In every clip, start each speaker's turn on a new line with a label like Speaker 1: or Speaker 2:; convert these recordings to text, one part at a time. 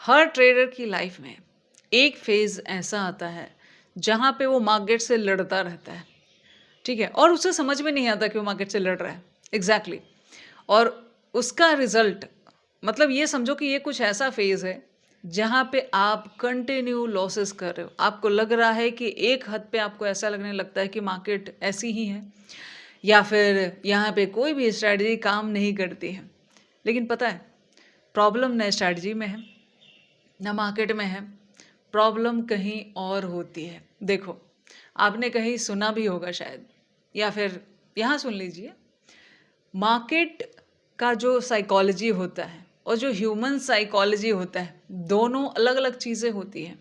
Speaker 1: हर trader की life में एक फेज़ ऐसा आता है, जहाँ पे वो मार्केट से लड़ता रहता है, ठीक है? और उसे समझ में नहीं आता कि वो मार्केट से लड़ रहा है। एग्ज़ैक्टली। और उसका रिज़ल्ट मतलब ये समझो कि ये कुछ ऐसा फ़ेज़ है, जहाँ पे आप कंटिन्यू लॉसेस कर रहे हो। आपको लग रहा है कि एक हद पे आपको ऐसा लगने लगता है कि मार्केट ऐसी ही है या फिर यहाँ पे कोई भी स्ट्रैटेजी काम नहीं करती है। लेकिन पता है, प्रॉब्लम ना स्ट्रैटेजी में है, ना मार्केट में है, प्रॉब्लम कहीं और होती है। देखो, आपने कहीं सुना भी होगा शायद या फिर यहाँ सुन लीजिए, मार्केट का जो साइकोलॉजी होता है और जो ह्यूमन साइकोलॉजी होता है, दोनों अलग-अलग चीज़ें होती हैं।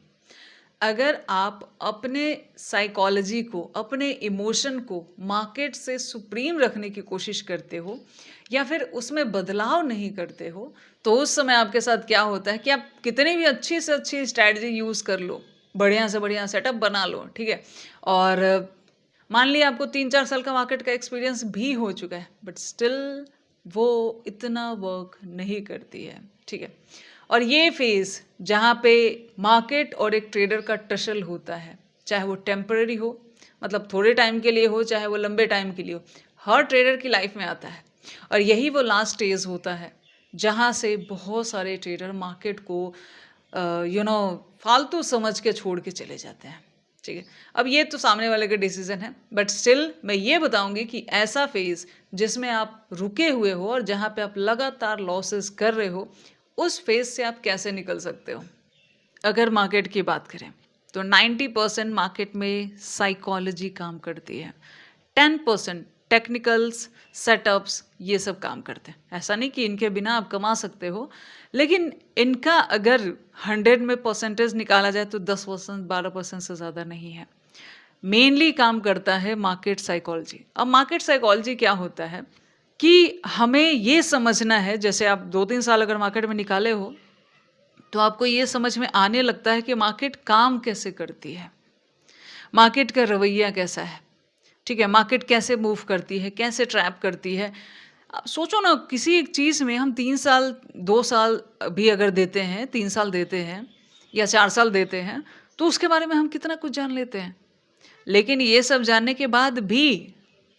Speaker 1: अगर आप अपने साइकोलॉजी को, अपने इमोशन को मार्केट से सुप्रीम रखने की कोशिश करते हो या फिर उसमें बदलाव नहीं करते हो, तो उस समय आपके साथ क्या होता है कि आप कितनी भी अच्छी से अच्छी स्ट्रैटेजी यूज़ कर लो, बढ़िया से बढ़िया सेटअप बना लो, ठीक है? और मान लिया आपको 3-4 साल का मार्केट का एक्सपीरियंस भी हो चुका है, बट स्टिल वो इतना वर्क नहीं करती है, ठीक है? और ये फेज़ जहाँ पे मार्केट और एक ट्रेडर का टसल होता है, चाहे वो टेम्पररी हो, मतलब थोड़े टाइम के लिए हो, चाहे वो लंबे टाइम के लिए हो, हर ट्रेडर की लाइफ में आता है। और यही वो लास्ट स्टेज होता है, जहाँ से बहुत सारे ट्रेडर मार्केट को फालतू समझ के छोड़ के चले जाते हैं, ठीक है? अब ये तो सामने वाले का डिसीज़न है, बट स्टिल मैं ये बताऊँगी कि ऐसा फ़ेज़ जिसमें आप रुके हुए हो और जहाँ पे आप लगातार लॉसेस कर रहे हो, उस फ़ेज़ से आप कैसे निकल सकते हो? अगर मार्केट की बात करें, तो 90% मार्केट में साइकोलॉजी काम करती है। 10% टेक्निकल्स, सेटअप्स ये सब काम करते हैं। ऐसा नहीं कि इनके बिना आप कमा सकते हो, लेकिन इनका अगर 100 में परसेंटेज निकाला जाए तो 10% 12% से ज़्यादा नहीं है। मेनली काम करता है मार्केट साइकोलॉजी। अब मार्केट साइकोलॉजी क्या होता है कि हमें ये समझना है, जैसे आप 2-3 साल अगर मार्केट में निकाले हो, तो आपको ये समझ में आने लगता है कि मार्केट काम कैसे करती है, मार्केट का रवैया कैसा है, ठीक है? मार्केट कैसे मूव करती है, कैसे ट्रैप करती है। आप सोचो ना, किसी एक चीज़ में हम 3 साल, 2 साल भी अगर देते हैं, 3 साल देते हैं या 4 साल देते हैं, तो उसके बारे में हम कितना कुछ जान लेते हैं। लेकिन ये सब जानने के बाद भी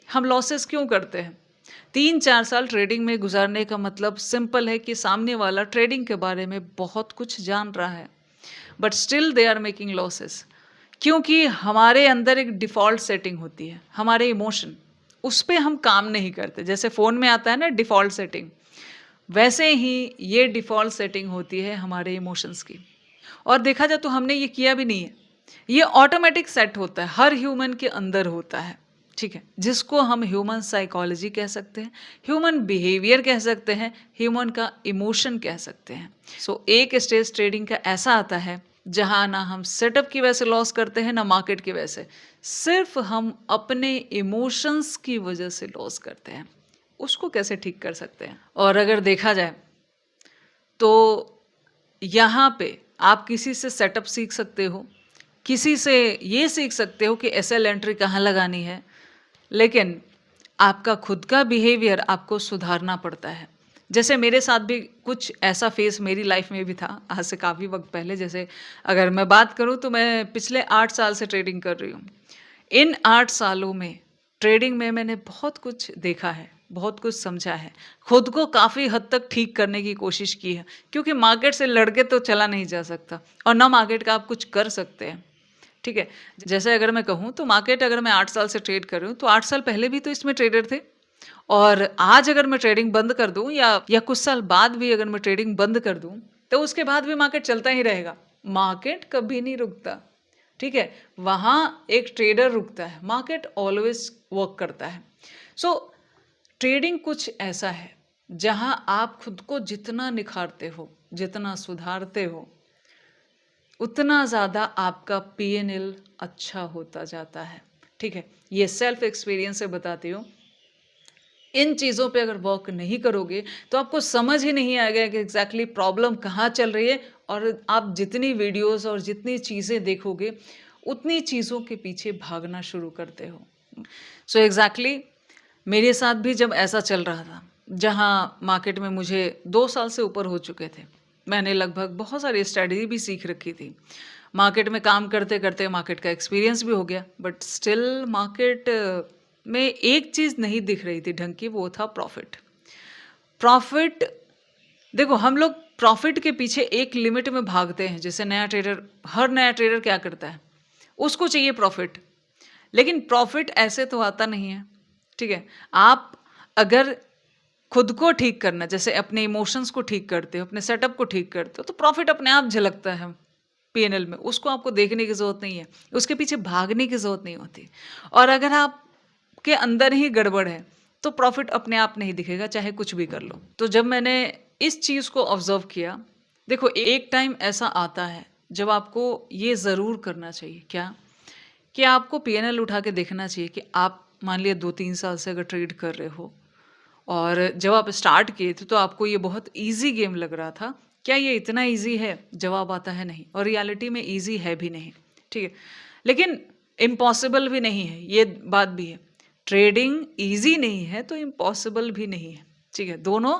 Speaker 1: हम लॉसेस क्यों करते हैं? 3-4 साल ट्रेडिंग में गुज़ारने का मतलब सिंपल है कि सामने वाला ट्रेडिंग के बारे में बहुत कुछ जान रहा है, but still they are making losses. क्योंकि हमारे अंदर एक डिफ़ॉल्ट सेटिंग होती है, हमारे इमोशन, उस पे हम काम नहीं करते। जैसे फ़ोन में आता है ना डिफ़ॉल्ट सेटिंग, वैसे ही ये डिफ़ॉल्ट सेटिंग होती है हमारे इमोशंस की। और देखा जाए तो हमने ये किया भी नहीं है। ये ऑटोमेटिक सेट होता है, हर ह्यूमन के अंदर होता है, ठीक है? जिसको हम ह्यूमन साइकोलॉजी कह सकते हैं, ह्यूमन बिहेवियर कह सकते हैं, ह्यूमन का इमोशन कह सकते हैं। सो एक स्टेज ट्रेडिंग का ऐसा आता है, जहाँ ना हम सेटअप की वजह से लॉस करते हैं, ना मार्केट की वजह से। सिर्फ़ हम अपने इमोशंस की वजह से लॉस करते हैं। उसको कैसे ठीक कर सकते हैं? और अगर देखा जाए, तो यहाँ पे आप किसी से सेटअप सीख सकते हो, किसी से ये सीख सकते हो कि एसएल एंट्री कहाँ लगानी है, लेकिन आपका खुद का बिहेवियर आपको सुधारना पड़ता है। जैसे मेरे साथ भी कुछ ऐसा फ़ेज़ मेरी लाइफ़ में भी था, आज से काफ़ी वक़्त पहले। जैसे अगर मैं बात करूँ तो मैं पिछले 8 साल से ट्रेडिंग कर रही हूँ। इन 8 सालों में ट्रेडिंग में मैंने बहुत कुछ देखा है, बहुत कुछ समझा है, खुद को काफ़ी हद तक ठीक करने की कोशिश की है, क्योंकि मार्केट से लड़ के तो चला नहीं जा सकता और ना मार्केट का आप कुछ कर सकते हैं, ठीक है? जैसे अगर मैं कहूँ तो मार्केट, अगर मैं 8 साल से ट्रेड कर रही हूँ, तो 8 साल पहले भी तो इसमें ट्रेडर थे और आज अगर मैं ट्रेडिंग बंद कर दूँ या कुछ साल बाद भी अगर मैं ट्रेडिंग बंद कर दूँ, तो उसके बाद भी मार्केट चलता ही रहेगा। मार्केट कभी नहीं रुकता, ठीक है? वहाँ एक ट्रेडर रुकता है, मार्केट ऑलवेज़ वर्क करता है। सो ट्रेडिंग कुछ ऐसा है, जहाँ आप खुद को जितना निखारते हो, जितना सुधारते हो, उतना ज़्यादा आपका पीएनएल अच्छा होता जाता है, ठीक है? ये सेल्फ एक्सपीरियंस से बताती हूँ। इन चीज़ों पे अगर वर्क नहीं करोगे, तो आपको समझ ही नहीं आएगा कि एग्ज़ैक्टली प्रॉब्लम कहाँ चल रही है और आप जितनी वीडियोज़ और जितनी चीज़ें देखोगे, उतनी चीज़ों के पीछे भागना शुरू करते हो। सो एग्ज़ैक्टली मेरे साथ भी जब ऐसा चल रहा था, जहाँ मार्केट में मुझे 2 साल से ऊपर हो चुके थे, मैंने लगभग बहुत सारी स्ट्रैटेजी भी सीख रखी थी। मार्केट में काम करते-करते मार्केट का एक्सपीरियंस भी हो गया, बट स्टिल मार्केट में एक चीज़ नहीं दिख रही थी ढंग की, वो था प्रॉफ़िट। प्रॉफ़िट देखो, हम लोग प्रॉफ़िट के पीछे एक लिमिट में भागते हैं, जैसे हर नया ट्रेडर क्या करता है? उसको चाहिए प्रॉफ़िट, लेकिन प्रॉफ़िट ऐसे तो आता नहीं है, ठीक है? आप अगर खुद को ठीक करना, जैसे अपने इमोशंस को ठीक करते हो, अपने सेटअप को ठीक करते हो, तो प्रॉफ़िट अपने आप झलकता है पीएनएल में। उसको आपको देखने की ज़रूरत नहीं है, उसके पीछे भागने की ज़रूरत नहीं होती। और अगर आपके अंदर ही गड़बड़ है, तो प्रॉफ़िट अपने आप नहीं दिखेगा, चाहे कुछ भी कर लो। तो जब मैंने इस चीज़ को ऑब्ज़र्व किया, देखो एक टाइम ऐसा आता है, जब आपको ये ज़रूर करना चाहिए, क्या? कि आपको पीएनएल उठा के देखना चाहिए कि आप मान लिया 2-3 साल से अगर ट्रेड कर रहे हो और जब आप स्टार्ट किए थे तो आपको ये बहुत ईज़ी गेम लग रहा था। क्या ये इतना ईज़ी है? जवाब आता है नहीं, और रियलिटी में ईज़ी है भी नहीं, ठीक है? लेकिन इम्पॉसिबल भी नहीं है, ये बात भी है। ट्रेडिंग ईज़ी नहीं है तो इम्पॉसिबल भी नहीं है, ठीक है? दोनों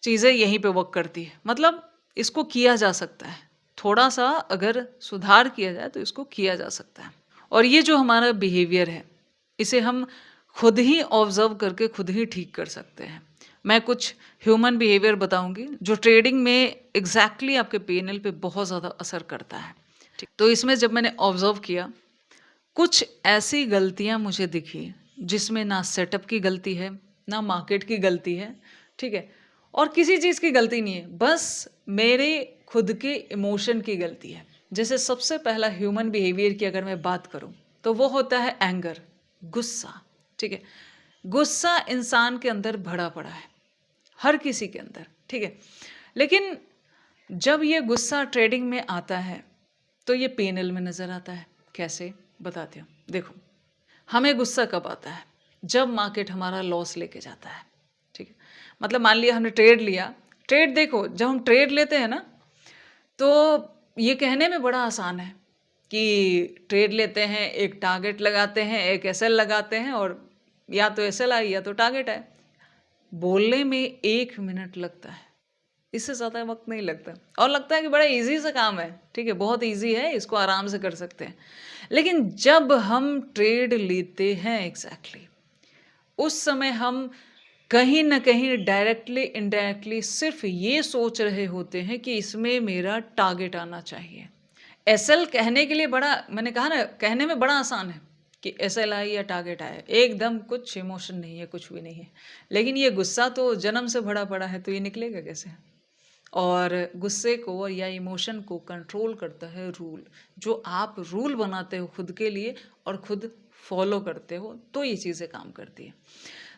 Speaker 1: चीज़ें यहीं पे वर्क करती है। मतलब इसको किया जा सकता है। थोड़ा-सा अगर सुधार किया जाए तो इसको किया जा सकता है। और ये जो हमारा बिहेवियर है, इसे हम खुद ही ऑब्ज़र्व करके खुद ही ठीक कर सकते हैं। मैं कुछ ह्यूमन बिहेवियर बताऊँगी जो ट्रेडिंग में एग्ज़ैक्टली आपके पीएनएल पे बहुत ज़्यादा असर करता है। ठीक, तो इसमें जब मैंने ऑब्ज़र्व किया, कुछ ऐसी गलतियाँ मुझे दिखी जिसमें ना सेटअप की गलती है, ना मार्केट की गलती है, ठीक है? और किसी चीज़ की गलती नहीं है, बस मेरे खुद के इमोशन की गलती है। जैसे सबसे पहला ह्यूमन बिहेवियर की अगर मैं बात करूँ, तो वो होता है एंगर, गुस्सा, ठीक है? गुस्सा इंसान के अंदर भरा पड़ा है, हर किसी के अंदर, ठीक है? लेकिन जब ये गुस्सा ट्रेडिंग में आता है, तो ये पीएनएल में नज़र आता है। कैसे? बताती हूँ। देखो, हमें गुस्सा कब आता है? जब मार्केट हमारा लॉस लेके जाता है, ठीक है? मतलब मान लिया हमने ट्रेड लिया, ट्रेड देखो जब हम ट्रेड लेते हैं ना, तो ये कहने में बड़ा आसान है कि ट्रेड लेते हैं, एक टारगेट लगाते हैं, एक एसएल लगाते हैं और या तो एसएल आई या तो टारगेट आए। बोलने में 1 मिनट लगता है, इससे ज़्यादा वक़्त नहीं लगता और लगता है कि बड़ा ईज़ी सा काम है, ठीक है? बहुत ईज़ी है, इसको आराम से कर सकते हैं। लेकिन जब हम ट्रेड लेते हैं एग्ज़ैक्टली, उस समय हम कहीं न कहीं डायरेक्टली, इनडायरेक्टली सिर्फ़ ये सोच रहे होते हैं कि इसमें मेरा टारगेट आना चाहिए। एसएल कहने के लिए बड़ा मैंने कहा ना कहने में बड़ा आसान है कि एसएल आए या टारगेट आए, एकदम कुछ इमोशन नहीं है, कुछ भी नहीं है। लेकिन ये गुस्सा तो जन्म से भरा पड़ा है, तो ये निकलेगा कैसे? और गुस्से को या इमोशन को कंट्रोल करता है रूल। जो आप रूल बनाते हो खुद के लिए और खुद फॉलो करते हो, तो ये चीज़ें काम करती है।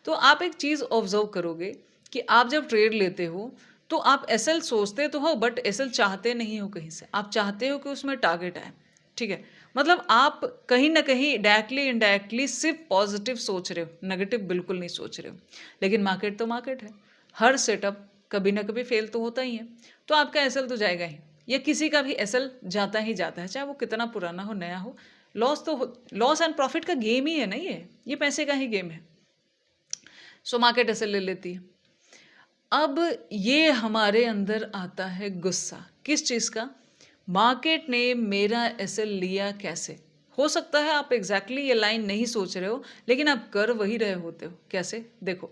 Speaker 1: तो आप एक चीज़ ऑब्जर्व करोगे कि आप जब ट्रेड लेते हो, तो आप एसएल सोचते तो हो, बट एसएल चाहते नहीं हो कहीं से। आप चाहते हो कि उसमें टारगेट आए, ठीक है? मतलब आप कहीं न कहीं डायरेक्टली, इनडायरेक्टली सिर्फ़ पॉज़िटिव सोच रहे हो, नेगेटिव बिल्कुल नहीं सोच रहे हो। लेकिन मार्केट तो मार्केट है। हर सेटअप कभी न कभी फेल तो होता ही है। तो आपका एसएल तो जाएगा ही, या किसी का भी एसएल जाता ही जाता है, चाहे वो कितना पुराना हो, नया हो। लॉस एंड प्रॉफ़िट का गेम ही है ना ये पैसे का ही गेम है। सो मार्केट एसएल ले लेती है। अब ये हमारे अंदर आता है गुस्सा, किस चीज़ का? मार्केट ने मेरा एसएल लिया कैसे? हो सकता है आप एग्ज़ैक्टली ये लाइन नहीं सोच रहे हो, लेकिन आप कर वही रहे होते हो। कैसे? देखो,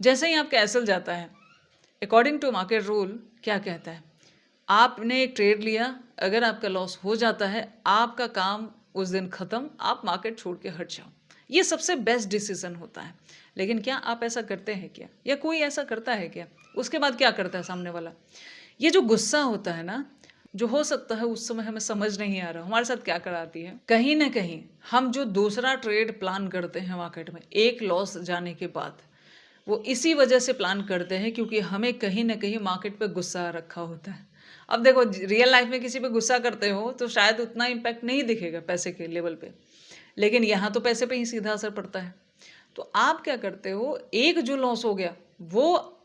Speaker 1: जैसे ही आपका एसएल जाता है, अकॉर्डिंग टू मार्केट रूल क्या कहता है? आपने एक ट्रेड लिया, अगर आपका लॉस हो जाता है, आपका काम उस दिन ख़त्म, आप मार्केट छोड़ के हट जाओ। ये सबसे बेस्ट डिसीज़न होता है। लेकिन क्या आप ऐसा करते हैं क्या? या कोई ऐसा करता है क्या? उसके बाद क्या करता है सामने वाला? ये जो गुस्सा होता है ना, जो हो सकता है उस समय हमें समझ नहीं आ रहा, हमारे साथ क्या कराती है? कहीं न कहीं हम जो दूसरा ट्रेड प्लान करते हैं मार्केट में, एक लॉस जाने के बाद, वो इसी वजह से प्लान करते हैं क्योंकि हमें कहीं न कहीं मार्केट पे गुस्सा आ रखा होता है। अब देखो रियल लाइफ में किसी पे गुस्सा करते हो तो शायद उतना इम्पैक्ट नहीं दिखेगा पैसे के लेवल पे, लेकिन यहाँ तो पैसे पे ही सीधा असर पड़ता है। तो आप क्या करते हो, एक जो लॉस हो गया वो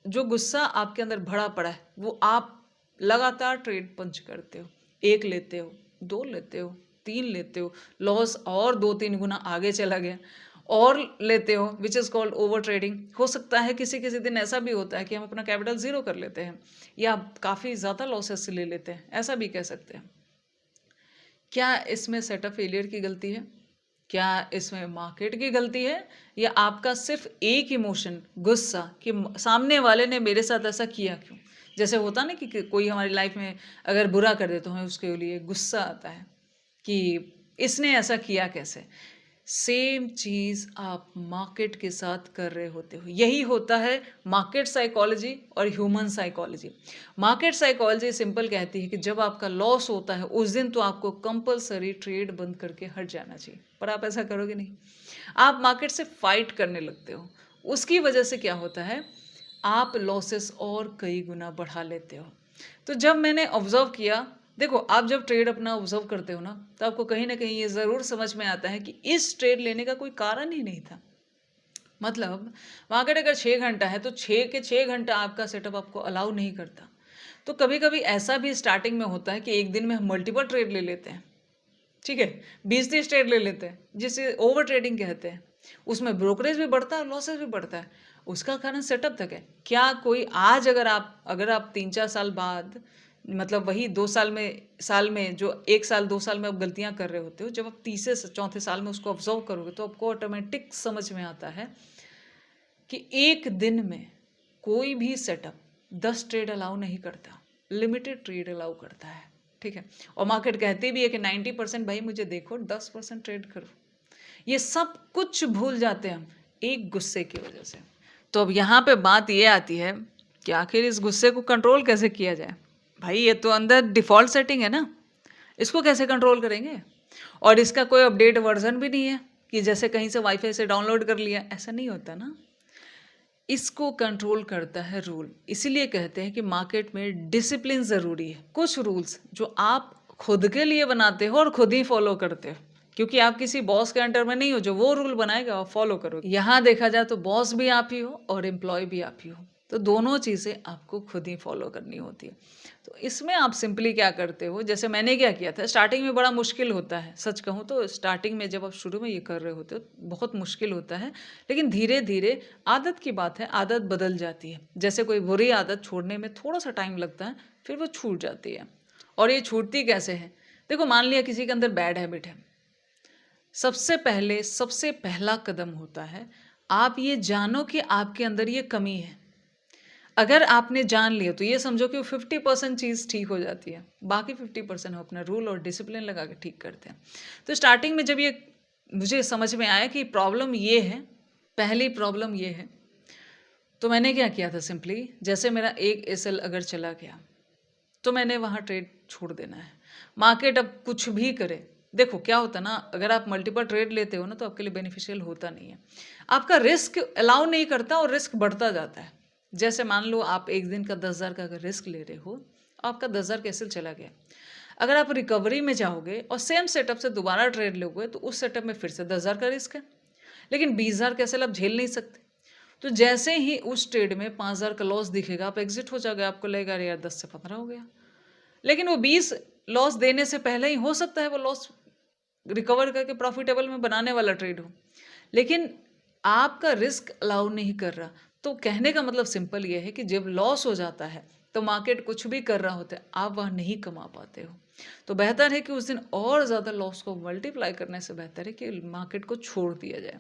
Speaker 1: जो गुस्सा आपके अंदर भरा पड़ा है वो आप लगातार ट्रेड पंच करते हो। 1 लेते हो, 2 लेते हो, 3 लेते हो, लॉस और 2-3 गुना आगे चला गया और लेते हो which is called over trading. हो सकता है किसी किसी दिन ऐसा भी होता है कि हम अपना कैपिटल ज़ीरो कर लेते हैं या काफ़ी ज़्यादा लॉसेस ले लेते हैं, ऐसा भी कह सकते हैं। क्या इसमें सेटअप फेलियर की गलती है? क्या इसमें मार्केट की गलती है? या आपका सिर्फ एक इमोशन गुस्सा कि सामने वाले ने मेरे साथ ऐसा किया क्यों? जैसे होता ना कि कोई हमारी लाइफ में अगर बुरा कर दे तो हमें उसके लिए गुस्सा आता है कि इसने ऐसा किया कैसे। सेम चीज़ आप मार्केट के साथ कर रहे होते हो। यही होता है मार्केट साइकोलॉजी और human psychology. Market psychology simple कहती है कि जब आपका लॉस होता है उस दिन तो आपको कंपलसरी ट्रेड बंद करके हट जाना चाहिए, पर आप ऐसा करोगे नहीं। आप मार्केट से फाइट करने लगते हो। उसकी वजह से क्या होता है, आप लॉसेस और कई गुना बढ़ा लेते हो। तो जब मैंने ऑब्जर्व किया, देखो आप जब ट्रेड अपना ऑब्जर्व करते हो ना, तो आपको कहीं ना कहीं ये ज़रूर समझ में आता है कि इस ट्रेड लेने का कोई कारण ही नहीं था। मतलब मार्केट अगर 6 घंटा है तो 6 के 6 घंटा आपका सेटअप आपको अलाउ नहीं करता। तो कभी कभी ऐसा भी स्टार्टिंग में होता है कि एक दिन में हम मल्टीपल ट्रेड ले लेते हैं, ठीक है, 20-30 ट्रेड ले लेते हैं जिसे ओवर ट्रेडिंग कहते हैं। उसमें ब्रोकरेज भी बढ़ता है, लॉसेस भी बढ़ता है। उसका कारण सेटअप तक है। क्या कोई आज अगर आप 3-4 साल बाद, मतलब वही 2 साल में जो 1 साल 2 साल में आप गलतियां कर रहे होते हो, जब आप तीसरे से चौथे साल में उसको ऑब्जर्व करोगे तो आपको ऑटोमेटिक समझ में आता है कि एक दिन में कोई भी सेटअप 10 ट्रेड अलाउ नहीं करता, लिमिटेड ट्रेड अलाउ करता है, ठीक है। और मार्केट कहती भी है कि 90% भाई मुझे देखो, 10% ट्रेड करो। ये सब कुछ भूल जाते हैं हम एक गुस्से की वजह से। तो अब यहाँ पे बात ये आती है कि आखिर इस गुस्से को कंट्रोल कैसे किया जाए। भाई ये तो अंदर डिफ़ॉल्ट सेटिंग है ना, इसको कैसे कंट्रोल करेंगे? और इसका कोई अपडेट वर्जन भी नहीं है कि जैसे कहीं से वाईफाई से डाउनलोड कर लिया, ऐसा नहीं होता ना। इसको कंट्रोल करता है रूल। इसीलिए कहते हैं कि मार्केट में डिसिप्लिन ज़रूरी है। कुछ रूल्स जो आप खुद के लिए बनाते हो और खुद ही फॉलो करते हो, क्योंकि आप किसी बॉस के अंडर में नहीं हो जो वो रूल बनाएगा और फॉलो करोगे। यहाँ देखा जाए तो बॉस भी आप ही हो और एम्प्लॉय भी आप ही हो, तो दोनों चीज़ें आपको खुद ही फॉलो करनी होती है। तो इसमें आप सिंपली क्या करते हो, जैसे मैंने क्या किया था, स्टार्टिंग में बड़ा मुश्किल होता है, सच कहूँ तो स्टार्टिंग में जब आप शुरू में ये कर रहे होते हो बहुत मुश्किल होता है, लेकिन धीरे धीरे आदत की बात है, आदत बदल जाती है। जैसे कोई बुरी आदत छोड़ने में थोड़ा सा टाइम लगता है, फिर वो छूट जाती है। और ये छूटती कैसे है? देखो मान लिया किसी के अंदर बैड हैबिट है, सबसे पहला कदम होता है आप ये जानो कि आपके अंदर ये कमी है। अगर आपने जान लिया तो ये समझो कि 50% चीज़ ठीक हो जाती है, बाकी 50% हम अपना रूल और डिसिप्लिन लगा के ठीक करते हैं। तो स्टार्टिंग में जब ये मुझे समझ में आया कि प्रॉब्लम ये है, पहली प्रॉब्लम ये है, तो मैंने क्या किया था, सिंपली जैसे मेरा एक एसएल अगर चला गया तो मैंने वहाँ ट्रेड छोड़ देना है। मार्केट अब कुछ भी करे, देखो क्या होता है ना, अगर आप मल्टीपल ट्रेड लेते हो ना तो आपके लिए बेनिफिशियल होता नहीं है। आपका रिस्क अलाउ नहीं करता और रिस्क बढ़ता जाता है। जैसे मान लो आप एक दिन का 10,000 का अगर रिस्क ले रहे हो, आपका 10,000 कैसे चला गया, अगर आप रिकवरी में जाओगे और सेम सेटअप से दोबारा ट्रेड लोगे तो उस सेटअप में फिर से 10,000 का रिस्क है, लेकिन 20,000 कैसे आप झेल नहीं सकते। तो जैसे ही उस ट्रेड में 5,000 का लॉस दिखेगा आप एग्जिट हो जाओगे, आपको लगेगा यार 10 से 15 हो गया, लेकिन वो 20 लॉस देने से पहले ही हो सकता है वो लॉस रिकवर करके प्रॉफिटेबल में बनाने वाला ट्रेड हो, लेकिन आपका रिस्क अलाउ नहीं कर रहा। तो कहने का मतलब सिंपल ये है कि जब लॉस हो जाता है तो मार्केट कुछ भी कर रहा होता है, आप वहाँ नहीं कमा पाते हो। तो बेहतर है कि उस दिन और ज़्यादा लॉस को मल्टीप्लाई करने से बेहतर है कि मार्केट को छोड़ दिया जाए।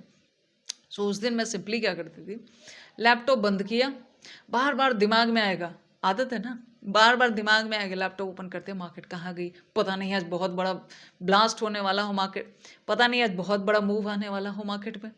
Speaker 1: सो उस दिन मैं सिंपली क्या करती थी, लैपटॉप बंद किया, बार बार दिमाग में आएगा, आदत है ना, बार बार दिमाग में आएगा, लैपटॉप ओपन करते मार्केट कहाँ गई, पता नहीं आज बहुत बड़ा ब्लास्ट होने वाला हो मार्केट, पता नहीं आज बहुत बड़ा मूव आने वाला हो मार्केट में,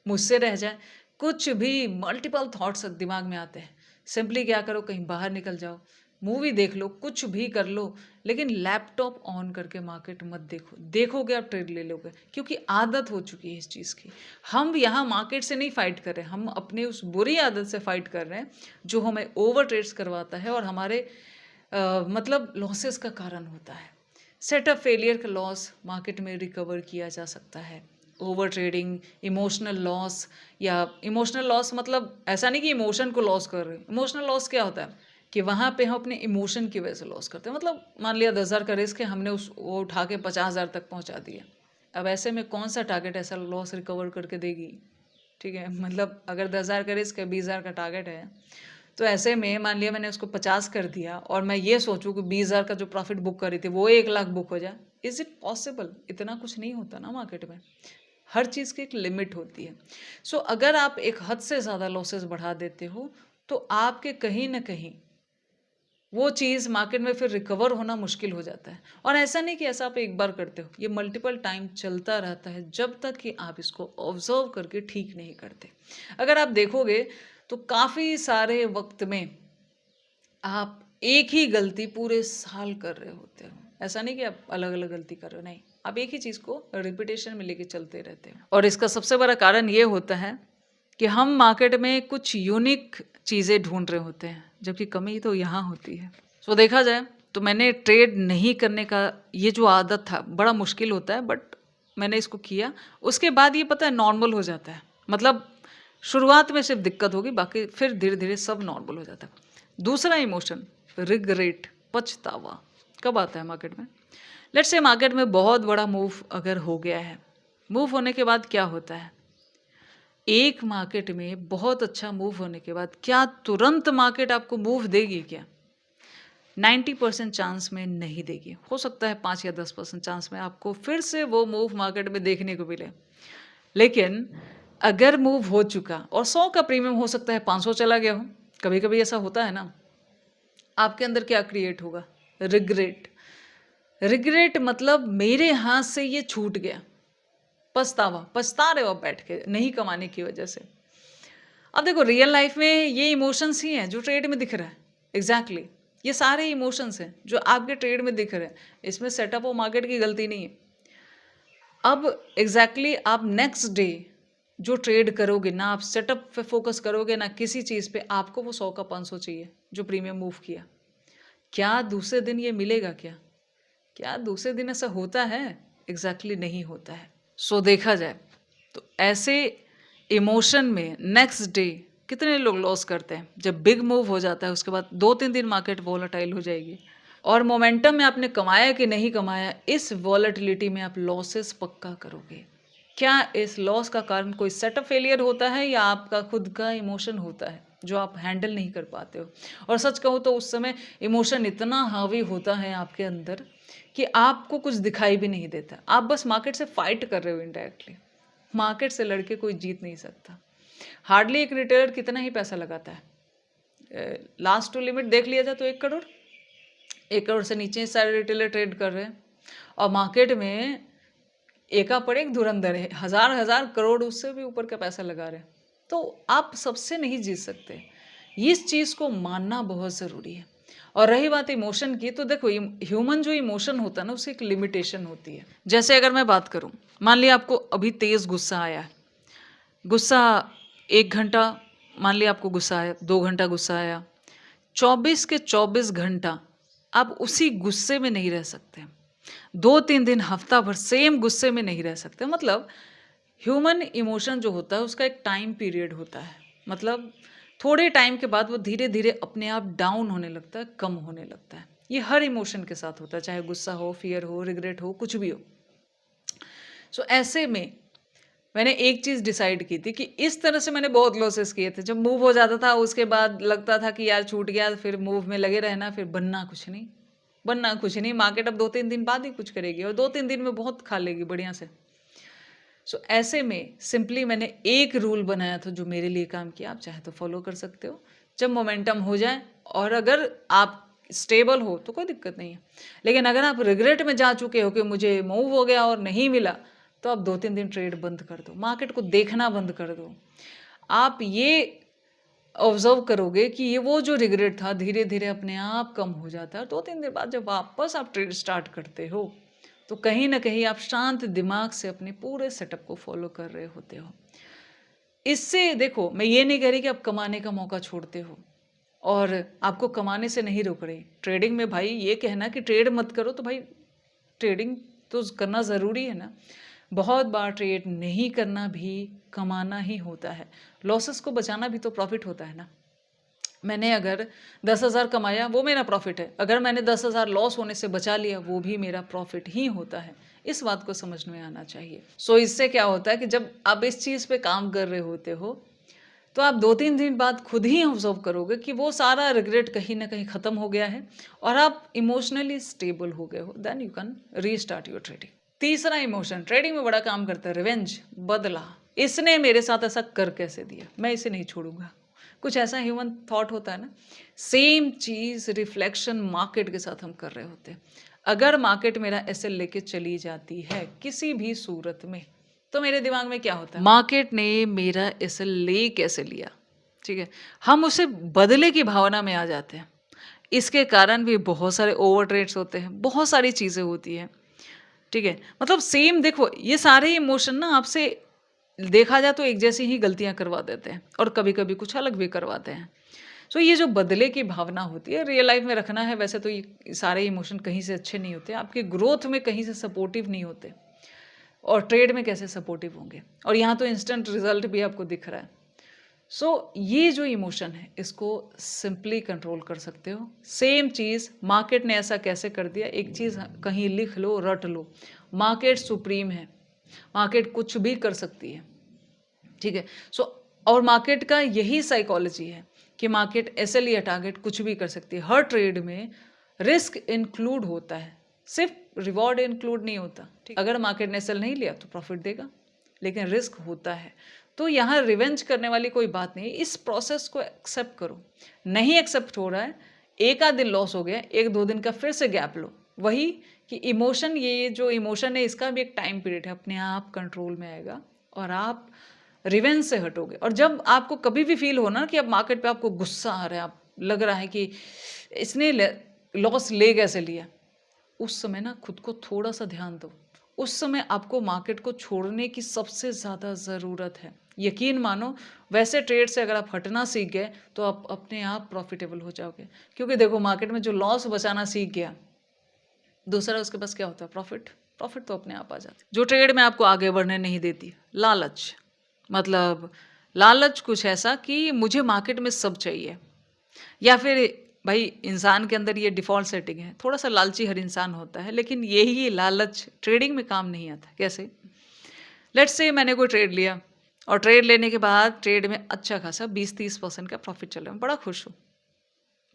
Speaker 1: मुझसे रह जाए, कुछ भी मल्टीपल थॉट्स दिमाग में आते हैं। सिंपली क्या करो, कहीं बाहर निकल जाओ, मूवी देख लो, कुछ भी कर लो, लेकिन लैपटॉप ऑन करके मार्केट मत देखो। देखोगे आप ट्रेड ले लोगे, क्योंकि आदत हो चुकी है इस चीज़ की। हम यहाँ मार्केट से नहीं फाइट कर रहे हैं, हम अपने उस बुरी आदत से फाइट कर रहे हैं जो हमें ओवर ट्रेड्स करवाता है और हमारे मतलब लॉसेस का कारण होता है। सेटअप फेलियर का लॉस मार्केट में रिकवर किया जा सकता है। ओवर ट्रेडिंग, इमोशनल लॉस, या इमोशनल लॉस मतलब ऐसा नहीं कि इमोशन को लॉस कर रहे हैं। इमोशनल लॉस क्या होता है कि वहाँ पे हम अपने इमोशन की वजह से लॉस करते हैं। मतलब मान लिया 10,000 का रिस्क है, हमने वो उठा के 50,000 तक पहुँचा दिया, अब ऐसे में कौन सा टारगेट ऐसा लॉस रिकवर करके देगी, ठीक है। मतलब अगर 10,000 का रिस्क है, 20,000 का टारगेट है, तो ऐसे में मान लिया मैंने उसको 50 कर दिया और मैं ये सोचूं कि 20,000 का जो प्रॉफिट बुक करी थी वो 1 लाख बुक हो जाए, इज इट पॉसिबल? इतना कुछ नहीं होता ना मार्केट में, हर चीज़ की एक लिमिट होती है। सो अगर आप एक हद से ज़्यादा लॉसेस बढ़ा देते हो तो आपके कहीं ना कहीं वो चीज़ मार्केट में फिर रिकवर होना मुश्किल हो जाता है। और ऐसा नहीं कि ऐसा आप एक बार करते हो, ये मल्टीपल टाइम चलता रहता है जब तक कि आप इसको ऑब्जर्व करके ठीक नहीं करते। अगर आप देखोगे तो काफ़ी सारे वक्त में आप एक ही गलती पूरे साल कर रहे होते हो। ऐसा नहीं कि आप अलग अलग गलती कर रहे हो, नहीं, आप एक ही चीज़ को रिपीटेशन में लेके चलते रहते हो। और इसका सबसे बड़ा कारण ये होता है कि हम मार्केट में कुछ यूनिक चीज़ें ढूंढ रहे होते हैं, जबकि कमी तो यहाँ होती है। सो देखा जाए तो मैंने ट्रेड नहीं करने का ये जो आदत था, बड़ा मुश्किल होता है, बट मैंने इसको किया। उसके बाद ये पता है नॉर्मल हो जाता है। मतलब शुरुआत में सिर्फ दिक्कत होगी, बाकी फिर धीरे धीरे सब नॉर्मल हो जाता है। दूसरा इमोशन रिग्रेट, पछतावा, कब आता है मार्केट में? लेट्स से मार्केट में बहुत बड़ा मूव अगर हो गया है, मूव होने के बाद क्या होता है, एक मार्केट में बहुत अच्छा मूव होने के बाद क्या तुरंत मार्केट आपको मूव देगी क्या? 90% चांस में नहीं देगी। हो सकता है 5 या 10% चांस में आपको फिर से वो मूव मार्केट में देखने को मिले। लेकिन अगर मूव हो चुका और 100 का प्रीमियम हो सकता है 500 चला गया हो, कभी कभी ऐसा होता है ना, आपके अंदर क्या क्रिएट होगा? रिग्रेट। रिग्रेट मतलब मेरे हाथ से ये छूट गया, पछतावा, पछता रहे हो आप बैठ के नहीं कमाने की वजह से। अब देखो रियल लाइफ में ये इमोशंस ही हैं जो ट्रेड में दिख रहा है। एग्जैक्टली ये सारे इमोशंस हैं जो आपके ट्रेड में दिख रहे हैं, इसमें सेटअप और मार्केट की गलती नहीं है। अब एग्जैक्टली आप नेक्स्ट डे जो ट्रेड करोगे ना, आप सेटअप पे फोकस करोगे ना किसी चीज़ पे, आपको वो 100 का 500 चाहिए जो प्रीमियम मूव किया। क्या दूसरे दिन ये मिलेगा क्या? क्या दूसरे दिन ऐसा होता है? एग्जैक्टली नहीं होता है। सो देखा जाए तो ऐसे इमोशन में नेक्स्ट डे कितने लोग लॉस करते हैं। जब बिग मूव हो जाता है उसके बाद 2-3 दिन मार्केट वॉलेटाइल हो जाएगी और मोमेंटम में आपने कमाया कि नहीं कमाया, इस वॉलेटिलिटी में आप लॉसेस पक्का करोगे। क्या इस लॉस का कारण कोई सेटअप फेलियर होता है या आपका खुद का इमोशन होता है जो आप हैंडल नहीं कर पाते हो? और सच कहूँ तो उस समय इमोशन इतना हावी होता है आपके अंदर कि आपको कुछ दिखाई भी नहीं देता, आप बस मार्केट से फाइट कर रहे हो इनडायरेक्टली। मार्केट से लड़के कोई जीत नहीं सकता। हार्डली एक रिटेलर कितना ही पैसा लगाता है, लास्ट टू लिमिट देख लिया जाए तो 1 करोड़, 1 करोड़ से नीचे सारे रिटेलर ट्रेड कर रहे हैं। और मार्केट में एका पड़े एक धुरंधर है, हजार हजार करोड़ उससे भी ऊपर का पैसा लगा रहे हैं। तो आप सबसे नहीं जीत सकते, इस चीज़ को मानना बहुत ज़रूरी है। और रही बात इमोशन की, तो देखो ह्यूमन जो इमोशन होता है ना उसकी एक लिमिटेशन होती है। जैसे अगर मैं बात करूं, मान लिया आपको अभी तेज़ गुस्सा आया है, गुस्सा 1 घंटा, मान लिया आपको गुस्सा आया, 2 घंटा गुस्सा आया, 24 के 24 घंटा आप उसी गुस्से में नहीं रह सकते। 2-3 दिन, हफ्ता भर सेम गुस्से में नहीं रह सकते। मतलब ह्यूमन इमोशन जो होता है उसका एक टाइम पीरियड होता है। मतलब थोड़े टाइम के बाद वो धीरे धीरे अपने आप डाउन होने लगता है, कम होने लगता है। ये हर इमोशन के साथ होता है, चाहे गुस्सा हो, फियर हो, रिग्रेट हो, कुछ भी हो। सो ऐसे में मैंने एक चीज़ डिसाइड की थी कि इस तरह से मैंने बहुत लॉसेस किए थे। जब मूव हो जाता था उसके बाद लगता था कि यार छूट गया, फिर मूव में लगे रहना, फिर बनना कुछ नहीं, बनना कुछ नहीं। मार्केट अब 2-3 दिन बाद ही कुछ करेगी और 2-3 दिन में बहुत खा लेगी बढ़िया से। सो ऐसे में सिंपली मैंने एक रूल बनाया था जो मेरे लिए काम किया, आप चाहे तो फॉलो कर सकते हो। जब मोमेंटम हो जाए और अगर आप स्टेबल हो तो कोई दिक्कत नहीं है, लेकिन अगर आप रिग्रेट में जा चुके हो कि मुझे मूव हो गया और नहीं मिला, तो आप 2-3 दिन ट्रेड बंद कर दो, मार्केट को देखना बंद कर दो। आप ये ऑब्जर्व करोगे कि ये वो जो रिग्रेट था धीरे धीरे अपने आप कम हो जाता है। 2-3 दिन बाद जब वापस आप ट्रेड स्टार्ट करते हो तो कहीं ना कहीं आप शांत दिमाग से अपने पूरे सेटअप को फॉलो कर रहे होते हो। इससे देखो, मैं ये नहीं कह रही कि आप कमाने का मौका छोड़ते हो और आपको कमाने से नहीं रोक रही। ट्रेडिंग में भाई ये कहना कि ट्रेड मत करो, तो भाई ट्रेडिंग तो करना ज़रूरी है ना। बहुत बार ट्रेड नहीं करना भी कमाना ही होता है, लॉसेस को बचाना भी तो प्रॉफिट होता है ना। मैंने अगर 10,000 कमाया वो मेरा प्रॉफिट है, अगर मैंने 10,000 लॉस होने से बचा लिया वो भी मेरा प्रॉफिट ही होता है। इस बात को समझ में आना चाहिए। सो इससे क्या होता है कि जब आप इस चीज़ पे काम कर रहे होते हो, तो आप 2-3 दिन बाद खुद ही ऑब्ज़र्व करोगे कि वो सारा रिग्रेट कहीं न कहीं ख़त्म हो गया है और आप इमोशनली स्टेबल हो गए हो। Then you can restart your trading. तीसरा इमोशन ट्रेडिंग में बड़ा काम करता है, रिवेंज, बदला। इसने मेरे साथ ऐसा कर कैसे दिया, मैं इसे नहीं छोड़ूंगा। कुछ ऐसा ह्यूमन थॉट होता है ना। सेम चीज रिफ्लेक्शन मार्केट के साथ हम कर रहे होते हैं। अगर मार्केट मेरा एसएल लेके चली जाती है किसी भी सूरत में, तो मेरे दिमाग में क्या होता है, मार्केट ने मेरा एसएल ले कैसे लिया। ठीक है, हम उसे बदले की भावना में आ जाते हैं। इसके कारण भी बहुत सारे ओवर ट्रेड्स होते हैं, बहुत सारी चीजें होती हैं। ठीक है, मतलब सेम देखो, ये सारे इमोशन ना आपसे देखा जाए तो एक जैसी ही गलतियां करवा देते हैं और कभी कभी कुछ अलग भी करवाते हैं। सो ये जो बदले की भावना होती है रियल लाइफ में रखना है। वैसे तो ये सारे इमोशन कहीं से अच्छे नहीं होते, आपके ग्रोथ में कहीं से सपोर्टिव नहीं होते, और ट्रेड में कैसे सपोर्टिव होंगे। और यहाँ तो इंस्टेंट रिजल्ट भी आपको दिख रहा है। सो ये जो इमोशन है इसको सिंपली कंट्रोल कर सकते हो। सेम चीज़ मार्केट ने ऐसा कैसे कर दिया, एक चीज़ कहीं लिख लो, रट लो, मार्केट सुप्रीम है, मार्केट कुछ भी कर सकती है। ठीक है, सो और मार्केट का यही साइकोलॉजी है कि मार्केट एसएल या टारगेट कुछ भी कर सकती है। हर ट्रेड में रिस्क इंक्लूड होता है, सिर्फ रिवॉर्ड इंक्लूड नहीं होता। ठीक, अगर मार्केट ने एसएल नहीं लिया तो प्रॉफिट देगा, लेकिन रिस्क होता है। तो यहाँ रिवेंज करने वाली कोई बात नहीं, इस प्रोसेस को एक्सेप्ट करो। नहीं एक्सेप्ट हो रहा है, एक आध दिन लॉस हो गया, 1-2 दिन का फिर से गैप लो। वही कि इमोशन, ये जो इमोशन है इसका भी एक टाइम पीरियड है, अपने आप कंट्रोल में आएगा और आप रिवेंज से हटोगे। और जब आपको कभी भी फील हो ना कि अब मार्केट पे आपको गुस्सा आ रहा है, आप लग रहा है कि इसने लॉस ले कैसे लिया, उस समय ना खुद को थोड़ा सा ध्यान दो। उस समय आपको मार्केट को छोड़ने की सबसे ज़्यादा ज़रूरत है। यकीन मानो, वैसे ट्रेड से अगर आप हटना सीख गए तो आप अपने आप प्रॉफिटेबल हो जाओगे। क्योंकि देखो, मार्केट में जो लॉस बचाना सीख गया, दूसरा उसके पास क्या होता है, प्रॉफिट। प्रॉफिट तो अपने आप आ जाता है। जो ट्रेड में आपको आगे बढ़ने नहीं देती, लालच। मतलब लालच कुछ ऐसा कि मुझे मार्केट में सब चाहिए, या फिर भाई इंसान के अंदर ये डिफ़ॉल्ट सेटिंग है, थोड़ा सा लालची हर इंसान होता है, लेकिन यही लालच ट्रेडिंग में काम नहीं आता। कैसे? लेट्स से मैंने कोई ट्रेड लिया और ट्रेड लेने के बाद ट्रेड में अच्छा खासा 20-30% का प्रॉफिट चल रहा है, बड़ा खुश हूँ,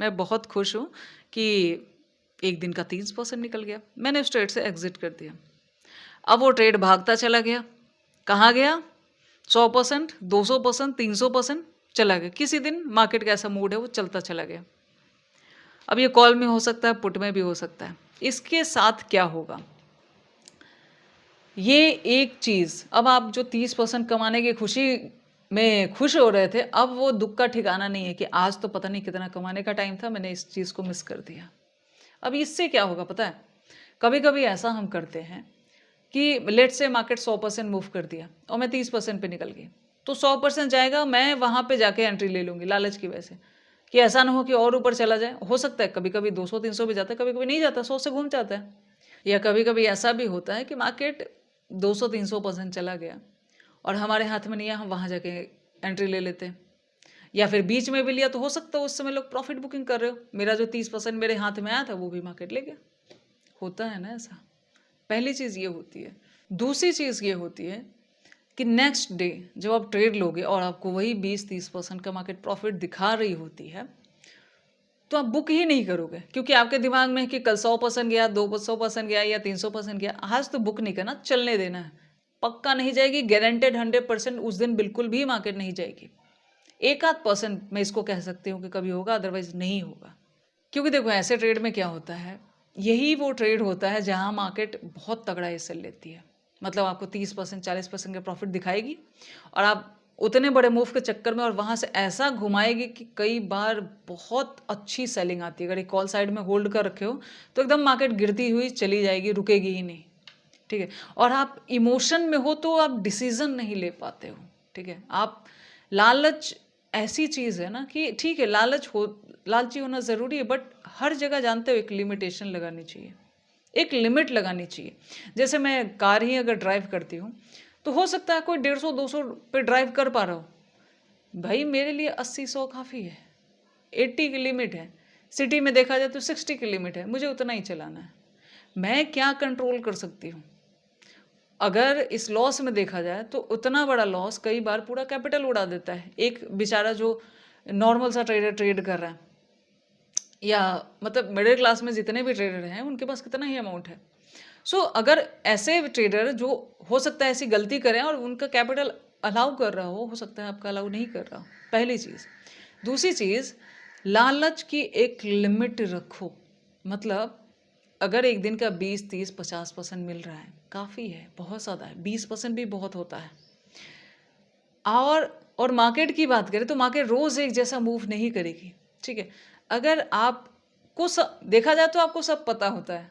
Speaker 1: मैं बहुत खुश हूँ कि एक दिन का 30% निकल गया, मैंने उस ट्रेड से एग्जिट कर दिया। अब वो ट्रेड भागता चला गया, कहाँ गया? 100%, 200%, 300% चला गया। किसी दिन मार्केट का ऐसा मूड है, वो चलता चला गया। अब ये कॉल में हो सकता है, पुट में भी हो सकता है। इसके साथ क्या होगा, ये एक चीज़, अब आप जो 30% कमाने की खुशी में खुश हो रहे थे, अब वो दुख का ठिकाना नहीं है कि आज तो पता नहीं कितना कमाने का टाइम था, मैंने इस चीज़ को मिस कर दिया। अब इससे क्या होगा पता है, कभी कभी ऐसा हम करते हैं कि लेट से मार्केट 100% मूव कर दिया और मैं 30% पे निकल गई, तो 100% जाएगा, मैं वहाँ पे जाके एंट्री ले लूँगी लालच की वजह से, कि ऐसा ना हो कि और ऊपर चला जाए। हो सकता है कभी कभी 200-300 भी जाता है, कभी कभी नहीं जाता, 100 से घूम जाता है। या कभी कभी ऐसा भी होता है कि मार्केट 200-300% चला गया और हमारे हाथ में नहीं है, हम वहाँ जाके एंट्री ले लेते हैं। या फिर बीच में भी लिया तो हो सकता है उस समय लोग प्रॉफिट बुकिंग कर रहे हो, मेरा जो 30% मेरे हाथ में आया था वो भी मार्केट ले गया। होता है ना ऐसा। पहली चीज़ ये होती है। दूसरी चीज़ ये होती है कि नेक्स्ट डे जब आप ट्रेड लोगे और आपको वही 20-30% का मार्केट प्रॉफिट दिखा रही होती है, तो आप बुक ही नहीं करोगे, क्योंकि आपके दिमाग में है कि कल 100% गया, 200% गया या 300% गया, आज तो बुक नहीं करना, चलने देना है। पक्का नहीं जाएगी, गारंटेड 100% उस दिन बिल्कुल भी मार्केट नहीं जाएगी। एक आध परसेंट मैं इसको कह सकती हूँ कि कभी होगा, अदरवाइज नहीं होगा। क्योंकि देखो, ऐसे ट्रेड में क्या होता है, यही वो ट्रेड होता है जहां मार्केट बहुत तगड़ा हिस्सा लेती है। मतलब आपको 30% 40% का प्रॉफिट दिखाएगी और आप उतने बड़े मूव के चक्कर में और वहां से ऐसा घुमाएगी कि कई बार बहुत अच्छी सेलिंग आती है। अगर एक कॉल साइड में होल्ड कर रखे हो तो एकदम मार्केट गिरती हुई चली जाएगी, रुकेगी ही नहीं। ठीक है, और आप इमोशन में हो तो आप डिसीजन नहीं ले पाते हो। ठीक है, आप लालच ऐसी चीज़ है ना कि ठीक है, लालची होना ज़रूरी है, बट हर जगह जानते हो एक लिमिटेशन लगानी चाहिए, एक लिमिट लगानी चाहिए। जैसे मैं कार ही अगर ड्राइव करती हूँ तो हो सकता है कोई 150-200 पे ड्राइव कर पा रहा हो, भाई मेरे लिए 80-100 काफ़ी है, 80 की लिमिट है। सिटी में देखा जाए तो 60 की लिमिट है, मुझे उतना ही चलाना है। मैं क्या कंट्रोल कर सकती हूँ, अगर इस लॉस में देखा जाए तो उतना बड़ा लॉस कई बार पूरा कैपिटल उड़ा देता है। एक बेचारा जो नॉर्मल सा ट्रेडर ट्रेड कर रहा है, या मतलब मिडिल क्लास में जितने भी ट्रेडर हैं उनके पास कितना ही अमाउंट है। सो अगर ऐसे ट्रेडर जो हो सकता है ऐसी गलती करें और उनका कैपिटल अलाउ कर रहा हो सकता है आपका अलाउ नहीं कर रहा हो, पहली चीज़। दूसरी चीज़, लालच की एक लिमिट रखो। मतलब अगर एक दिन का 20, 30, 50% मिल रहा है, काफ़ी है, बहुत ज़्यादा है। 20% भी बहुत होता है। और मार्केट की बात करें तो मार्केट रोज़ एक जैसा मूव नहीं करेगी, ठीक है। अगर आपको देखा जाए तो आपको सब पता होता है।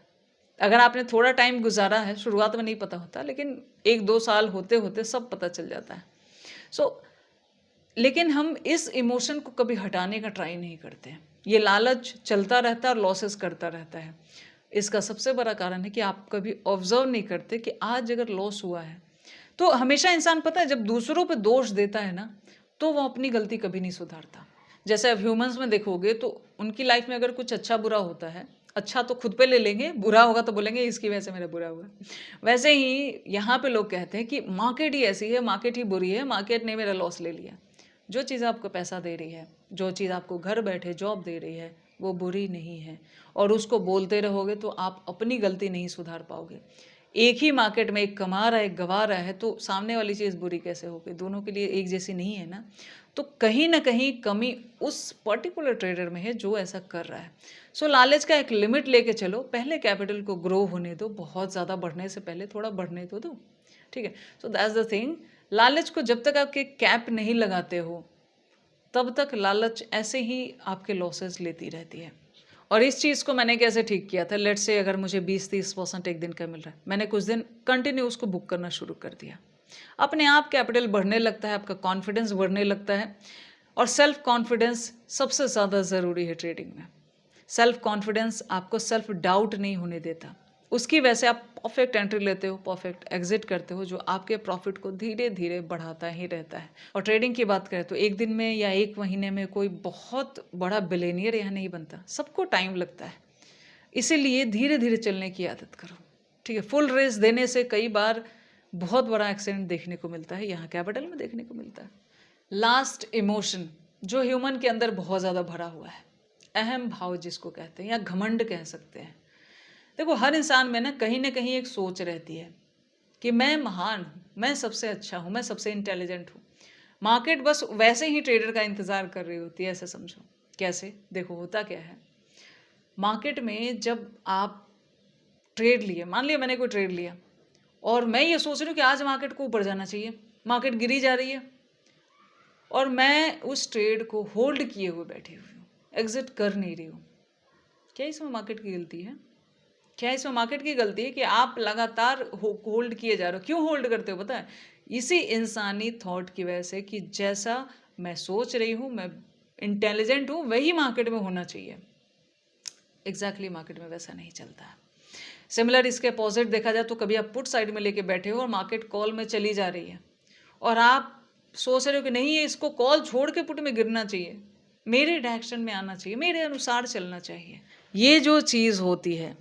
Speaker 1: अगर आपने थोड़ा टाइम गुजारा है, शुरुआत में नहीं पता होता, लेकिन 1-2 साल होते होते सब पता चल जाता है। सो लेकिन हम इस इमोशन को कभी हटाने का ट्राई नहीं करते हैं। ये लालच चलता रहता है और लॉसेस करता रहता है। इसका सबसे बड़ा कारण है कि आप कभी ऑब्जर्व नहीं करते कि आज अगर लॉस हुआ है तो हमेशा इंसान, पता है, जब दूसरों पे दोष देता है ना तो वो अपनी गलती कभी नहीं सुधारता। जैसे अब ह्यूमंस में देखोगे तो उनकी लाइफ में अगर कुछ अच्छा बुरा होता है, अच्छा तो खुद पे ले लेंगे, बुरा होगा तो बोलेंगे इसकी वजह से मेरा बुरा हुआ। वैसे ही यहाँ पे लोग कहते हैं कि मार्केट ही ऐसी है, मार्केट ही बुरी है, मार्केट ने मेरा लॉस ले लिया। जो चीज़ आपको पैसा दे रही है, जो चीज़ आपको घर बैठे जॉब दे रही है, वो बुरी नहीं है। और उसको बोलते रहोगे तो आप अपनी गलती नहीं सुधार पाओगे। एक ही मार्केट में एक कमा रहा है, एक गवा रहा है, तो सामने वाली चीज़ बुरी कैसे होगी? दोनों के लिए एक जैसी नहीं है ना। तो कहीं ना कहीं कमी उस पर्टिकुलर ट्रेडर में है जो ऐसा कर रहा है। सो लालच का एक लिमिट लेके चलो। पहले कैपिटल को ग्रो होने दो, बहुत ज़्यादा बढ़ने से पहले थोड़ा बढ़ने तो दो, ठीक है। So that's the thing. लालच को जब तक आपके कैप नहीं लगाते हो तब तक लालच ऐसे ही आपके लॉसेस लेती रहती है। और इस चीज़ को मैंने कैसे ठीक किया था, लेट्स से अगर मुझे 20-30% एक दिन का मिल रहा है, मैंने कुछ दिन कंटिन्यू उसको बुक करना शुरू कर दिया। अपने आप कैपिटल बढ़ने लगता है, आपका कॉन्फिडेंस बढ़ने लगता है। और सेल्फ कॉन्फिडेंस सबसे ज़्यादा ज़रूरी है ट्रेडिंग में। सेल्फ कॉन्फिडेंस आपको सेल्फ डाउट नहीं होने देता। उसकी वजह से आप परफेक्ट एंट्री लेते हो, परफेक्ट एग्जिट करते हो, जो आपके प्रॉफिट को धीरे धीरे बढ़ाता ही रहता है। और ट्रेडिंग की बात करें तो एक दिन में या एक महीने में कोई बहुत बड़ा बिलियनियर यहाँ नहीं बनता, सबको टाइम लगता है। इसीलिए धीरे धीरे चलने की आदत करो, ठीक है। फुल रेस देने से कई बार बहुत बड़ा एक्सीडेंट देखने को मिलता है, यहाँ कैपिटल में देखने को मिलता है। लास्ट इमोशन जो ह्यूमन के अंदर बहुत ज़्यादा भरा हुआ है, अहम भाव जिसको कहते हैं, या घमंड कह सकते हैं। देखो, हर इंसान में ना कहीं एक सोच रहती है कि मैं महान हूँ, मैं सबसे अच्छा हूँ, मैं सबसे इंटेलिजेंट हूँ। मार्केट बस वैसे ही ट्रेडर का इंतज़ार कर रही होती है, ऐसे समझो। कैसे? देखो, होता क्या है, मार्केट में जब आप ट्रेड लिए, मान लिया मैंने कोई ट्रेड लिया और मैं ये सोच रही हूँ कि आज मार्केट को ऊपर जाना चाहिए, मार्केट गिरी जा रही है और मैं उस ट्रेड को होल्ड किए हुए बैठी हुई हूँ, एग्जिट कर नहीं रही हूँ। क्या इसमें मार्केट की गलती है? क्या इसमें मार्केट की गलती है कि आप लगातार होल्ड किए जा रहे हो? क्यों होल्ड करते हो पता है? इसी इंसानी थॉट की वजह से कि जैसा मैं सोच रही हूँ, मैं इंटेलिजेंट हूँ, वही मार्केट में होना चाहिए। एग्जैक्टली मार्केट में वैसा नहीं चलता है। सिमिलर इसके अपोजिट देखा जाए तो कभी आप पुट साइड में लेके बैठे हो और मार्केट कॉल में चली जा रही है और आप सोच रहे हो कि नहीं, ये इसको कॉल छोड़ के पुट में गिरना चाहिए, मेरे डायरेक्शन में आना चाहिए, मेरे अनुसार चलना चाहिए। ये जो चीज़ होती है,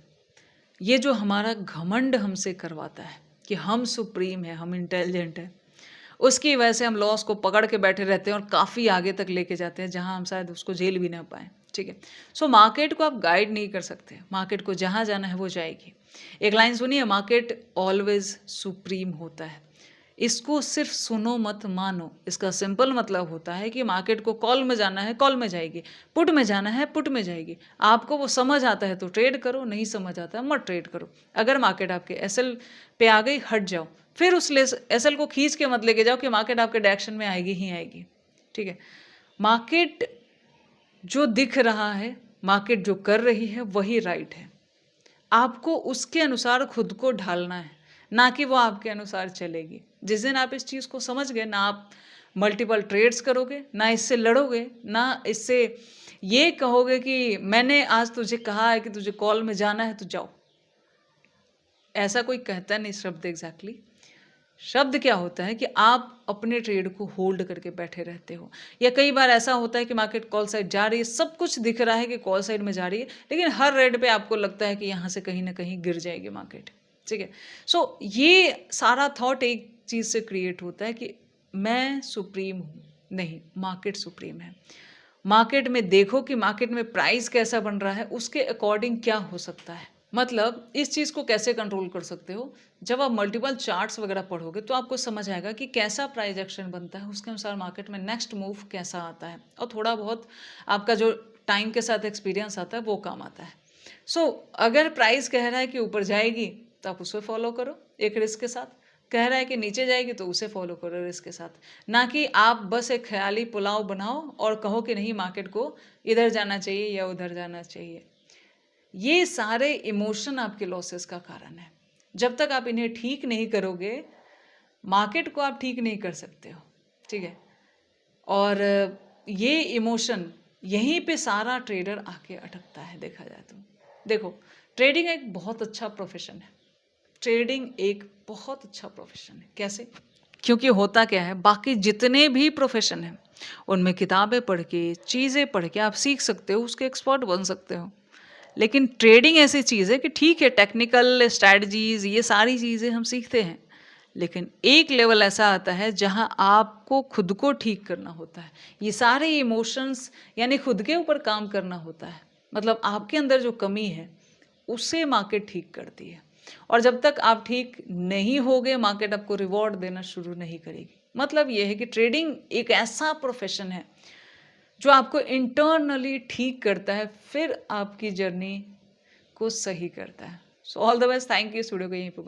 Speaker 1: ये जो हमारा घमंड हमसे करवाता है कि हम सुप्रीम है, हम इंटेलिजेंट है, उसकी वजह से हम लॉस को पकड़ के बैठे रहते हैं और काफ़ी आगे तक लेके जाते हैं जहां हम शायद उसको झेल भी ना पाए, ठीक है। सो मार्केट को आप गाइड नहीं कर सकते, मार्केट को जहां जाना है वो जाएगी। एक लाइन सुनिए, मार्केट ऑलवेज सुप्रीम होता है। इसको सिर्फ सुनो मत मानो। इसका सिंपल मतलब होता है कि मार्केट को कॉल में जाना है, कॉल में जाएगी, पुट में जाना है, पुट में जाएगी। आपको वो समझ आता है तो ट्रेड करो, नहीं समझ आता है मत ट्रेड करो। अगर मार्केट आपके एसएल पे आ गई, हट जाओ, फिर उस एसएल को खींच के मत लेके जाओ कि मार्केट आपके डायरेक्शन में आएगी ही आएगी, ठीक है। मार्केट जो दिख रहा है, मार्केट जो कर रही है वही राइट है। आपको उसके अनुसार खुद को ढालना है, ना कि वो आपके अनुसार चलेगी। जिस दिन आप इस चीज़ को समझ गए, ना आप मल्टीपल ट्रेड्स करोगे, ना इससे लड़ोगे, ना इससे ये कहोगे कि मैंने आज तुझे कहा है कि तुझे कॉल में जाना है तो जाओ। ऐसा कोई कहता नहीं शब्द एग्जैक्टली। शब्द क्या होता है कि आप अपने ट्रेड को होल्ड करके बैठे रहते हो। या कई बार ऐसा होता है कि मार्केट कॉल साइड जा रही है, सब कुछ दिख रहा है कि कॉल साइड में जा रही है, लेकिन हर रेड पे आपको लगता है कि यहाँ से कहीं ना कहीं गिर जाएगी मार्केट, ठीक है? सो ये सारा थॉट एक चीज़ से क्रिएट होता है कि मैं सुप्रीम हूँ, नहीं, मार्केट सुप्रीम है। मार्केट में देखो कि मार्केट में प्राइस कैसा बन रहा है, उसके अकॉर्डिंग क्या हो सकता है। मतलब इस चीज़ को कैसे कंट्रोल कर सकते हो, जब आप मल्टीपल चार्ट्स वगैरह पढ़ोगे तो आपको समझ आएगा कि कैसा प्राइस एक्शन बनता है, उसके अनुसार मार्केट में नेक्स्ट मूव कैसा आता है और थोड़ा बहुत आपका जो टाइम के साथ एक्सपीरियंस आता है वो काम आता है। सो अगर प्राइस कह रहा है कि ऊपर जाएगी तो आप उसे फॉलो करो एक रिस्क के साथ, कह रहा है कि नीचे जाएगी तो उसे फॉलो करो रिस्क के साथ, ना कि आप बस एक ख्याली पुलाव बनाओ और कहो कि नहीं मार्केट को इधर जाना चाहिए या उधर जाना चाहिए। ये सारे इमोशन आपके लॉसेस का कारण है। जब तक आप इन्हें ठीक नहीं करोगे, मार्केट को आप ठीक नहीं कर सकते हो, ठीक है? और ये इमोशन यहीं पे सारा ट्रेडर आके अटकता है देखा जाए तो। देखो, ट्रेडिंग एक बहुत अच्छा प्रोफ़ेशन है। ट्रेडिंग एक बहुत अच्छा प्रोफ़ेशन है। कैसे? क्योंकि होता क्या है, बाकी जितने भी प्रोफ़ेशन हैं, उनमें किताबें पढ़ के, चीज़ें पढ़ के आप सीख सकते हो, उसके एक्सपर्ट बन सकते हो। लेकिन ट्रेडिंग ऐसी चीज़ है कि ठीक है टेक्निकल स्ट्रैटेजीज़ ये सारी चीज़ें हम सीखते हैं। लेकिन एक लेवल ऐसा आता है जहाँ आपको खुद को ठीक करना होता है। ये सारे इमोशंस यानी खुद के ऊपर काम करना होता है। मतलब आपके अंदर जो कमी है, उसे मार्केट ठीक करती है। और जब तक आप ठीक नहीं होगे, मार्केट आपको रिवॉर्ड देना शुरू नहीं करेगी। मतलब ये है कि ट्रेडिंग एक ऐसा प्रोफ़ेशन है जो आपको इंटरनली ठीक करता है, फिर आपकी जर्नी को सही करता है। So all the best, thank you. इस वीडियो को यहीं पे बंद